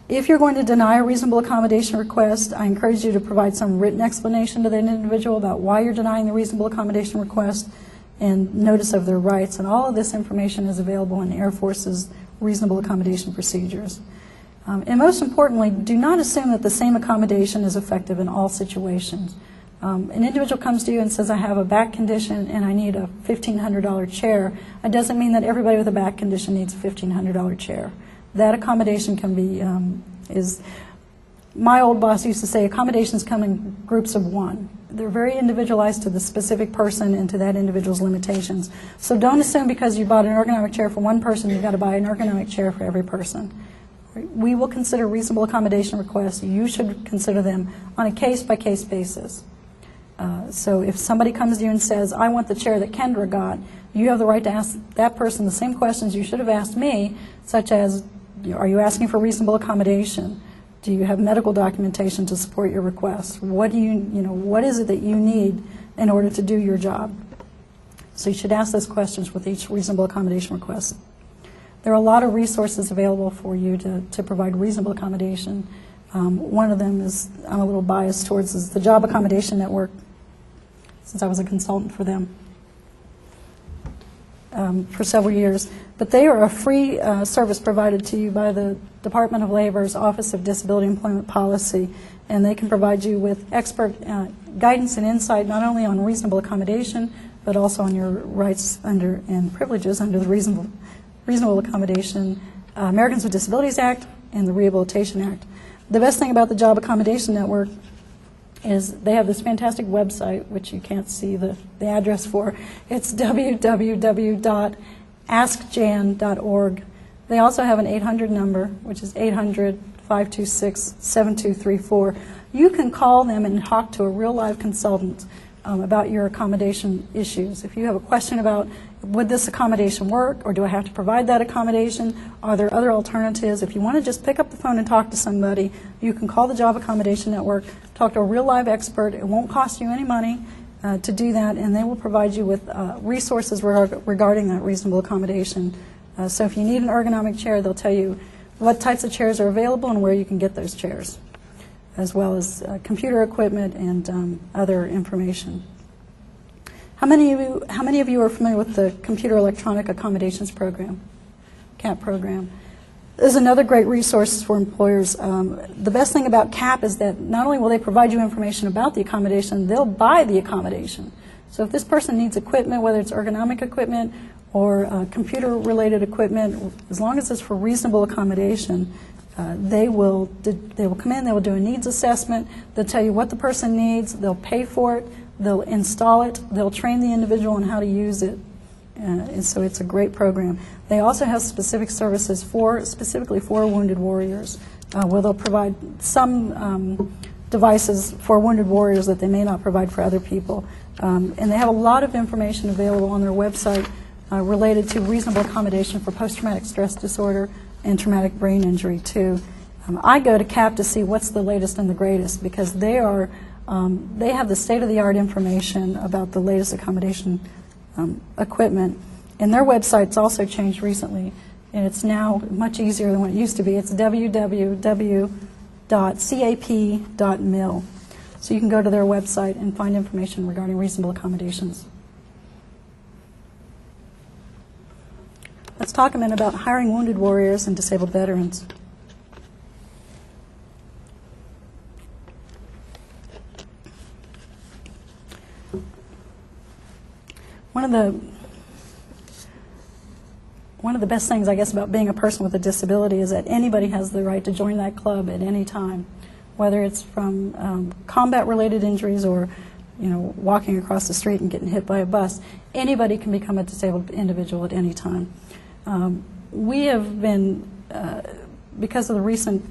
If you're going to deny a reasonable accommodation request, I encourage you to provide some written explanation to that individual about why you're denying the reasonable accommodation request and notice of their rights. And all of this information is available in the Air Force's reasonable accommodation procedures. And most importantly, do not assume that the same accommodation is effective in all situations. An individual comes to you and says, I have a back condition and I need a $1,500 chair. It doesn't mean that everybody with a back condition needs a $1,500 chair. That accommodation can be, my old boss used to say, accommodations come in groups of one. They're very individualized to the specific person and to that individual's limitations. So don't assume because you bought an ergonomic chair for one person, you've got to buy an ergonomic chair for every person. We will consider reasonable accommodation requests. You should consider them on a case-by-case basis. So if somebody comes to you and says, I want the chair that Kendra got, you have the right to ask that person the same questions you should have asked me, such as, are you asking for reasonable accommodation? Do you have medical documentation to support your request? What is it that you need in order to do your job? So you should ask those questions with each reasonable accommodation request. There are a lot of resources available for you to provide reasonable accommodation. One of them is, I'm a little biased towards, is the Job Accommodation Network, since I was a consultant for them for several years. But they are a free service provided to you by the Department of Labor's Office of Disability Employment Policy, and they can provide you with expert guidance and insight not only on reasonable accommodation, but also on your rights under and privileges under the Reasonable Accommodation Americans with Disabilities Act and the Rehabilitation Act. The best thing about the Job Accommodation Network is they have this fantastic website, which you can't see the address for. It's www.askjan.org. They also have an 800 number, which is 800-526-7234. You can call them and talk to a real live consultant about your accommodation issues. If you have a question about, would this accommodation work, or do I have to provide that accommodation? Are there other alternatives? If you want to just pick up the phone and talk to somebody, you can call the Job Accommodation Network, talk to a real live expert. It won't cost you any money to do that, and they will provide you with resources regarding that reasonable accommodation. So if you need an ergonomic chair, they'll tell you what types of chairs are available and where you can get those chairs, as well as computer equipment and other information. How many of you are familiar with the Computer Electronic Accommodations Program, CAP program? This is another great resource for employers. The best thing about CAP is that not only will they provide you information about the accommodation, they'll buy the accommodation. So if this person needs equipment, whether it's ergonomic equipment or computer-related equipment, as long as it's for reasonable accommodation, they will come in, they will do a needs assessment, they'll tell you what the person needs, they'll pay for it, they'll install it, they'll train the individual on how to use it, and so it's a great program. They also have specific services specifically for wounded warriors, where they'll provide some devices for wounded warriors that they may not provide for other people. And they have a lot of information available on their website related to reasonable accommodation for post-traumatic stress disorder and traumatic brain injury too. I go to CAP to see what's the latest and the greatest, because they have the state-of-the-art information about the latest accommodation equipment. And their website's also changed recently, and it's now much easier than what it used to be. It's www.cap.mil. So you can go to their website and find information regarding reasonable accommodations. Let's talk a minute about hiring wounded warriors and disabled veterans. One of the best things, I guess, about being a person with a disability is that anybody has the right to join that club at any time, whether it's from combat-related injuries or, walking across the street and getting hit by a bus. Anybody can become a disabled individual at any time. We have been, because of the recent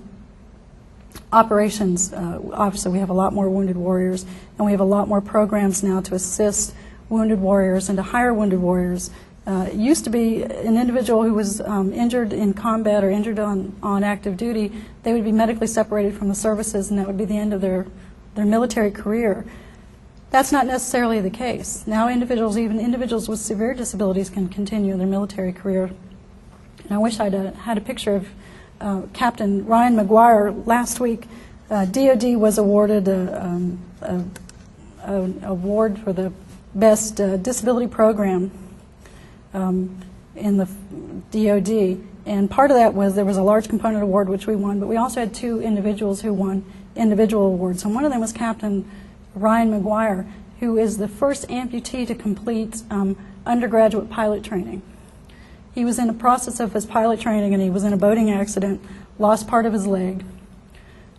operations, obviously we have a lot more wounded warriors, and we have a lot more programs now to assist wounded warriors and to hire wounded warriors. It used to be an individual who was injured in combat or injured on active duty, they would be medically separated from the services, and that would be the end of their military career. That's not necessarily the case. Now even individuals with severe disabilities can continue their military career. And I wish I'd had a picture of Captain Ryan McGuire, last week, DoD was awarded an award for the best disability program in the DoD, and part of that was there was a large component award which we won, but we also had 2 individuals who won individual awards, and one of them was Captain Ryan McGuire, who is the first amputee to complete undergraduate pilot training. He was in the process of his pilot training and he was in a boating accident, lost part of his leg,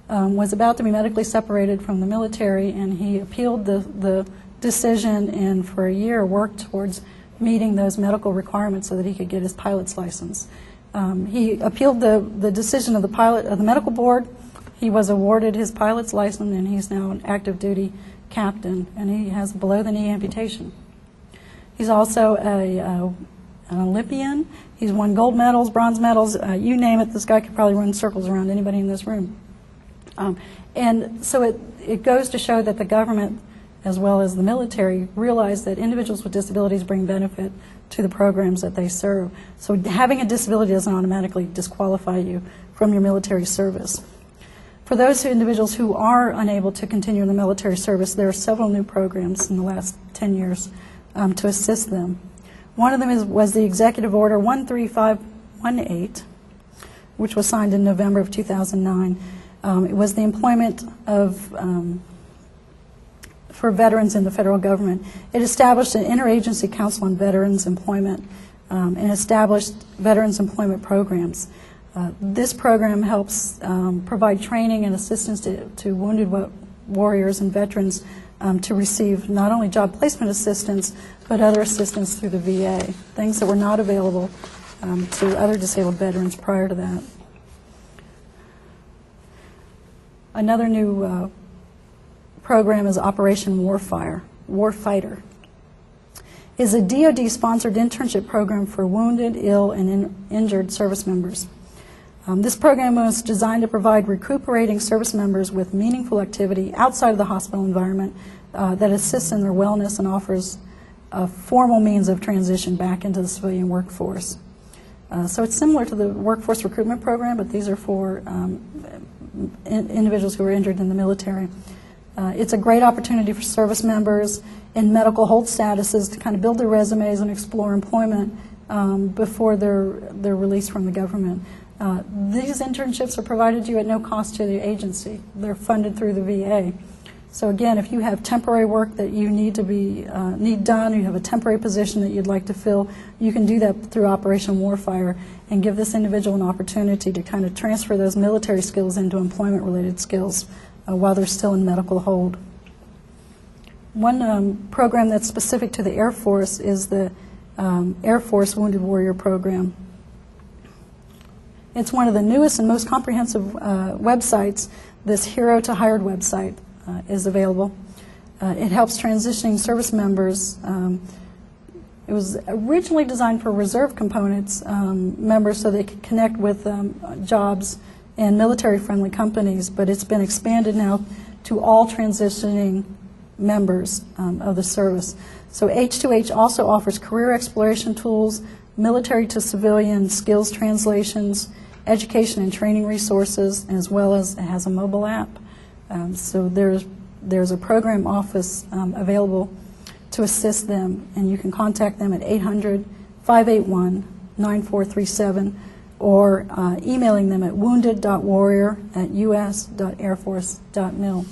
was about to be medically separated from the military, and he appealed the decision and for a year worked towards meeting those medical requirements so that he could get his pilot's license. He appealed the decision of the medical board. He was awarded his pilot's license, and he's now an active duty captain, and he has below-the-knee amputation. He's also an Olympian. He's won gold medals, bronze medals, you name it. This guy could probably run circles around anybody in this room. And so it goes to show that the government, as well as the military, realize that individuals with disabilities bring benefit to the programs that they serve. So having a disability doesn't automatically disqualify you from your military service. For those individuals who are unable to continue in the military service, there are several new programs in the last 10 years to assist them. One of them was the Executive Order 13518, which was signed in November of 2009. It was the employment for veterans in the federal government. It established an interagency council on veterans employment and established veterans employment programs. This program helps provide training and assistance to wounded warriors and veterans to receive not only job placement assistance, but other assistance through the VA, things that were not available to other disabled veterans prior to that. Another new program is Operation Warfighter. It's a DoD-sponsored internship program for wounded, ill, and injured service members. This program was designed to provide recuperating service members with meaningful activity outside of the hospital environment that assists in their wellness and offers a formal means of transition back into the civilian workforce. So it's similar to the workforce recruitment program, but these are for individuals who are injured in the military. It's a great opportunity for service members in medical hold statuses to kind of build their resumes and explore employment before they're released from the government. These internships are provided to you at no cost to the agency. They're funded through the VA. So again, if you have temporary work that you need done, you have a temporary position that you'd like to fill, you can do that through Operation Warfighter and give this individual an opportunity to kind of transfer those military skills into employment-related skills while they're still in medical hold. One program that's specific to the Air Force is the Air Force Wounded Warrior Program. It's one of the newest and most comprehensive websites. This Hero to Hired website is available. It helps transitioning service members. It was originally designed for reserve components members so they could connect with jobs and military-friendly companies, but it's been expanded now to all transitioning members of the service. So H2H also offers career exploration tools, military to civilian skills translations, education and training resources, as well as it has a mobile app. So there's a program office available to assist them, and you can contact them at 800-581-9437 or emailing them at wounded.warrior@us.airforce.mil.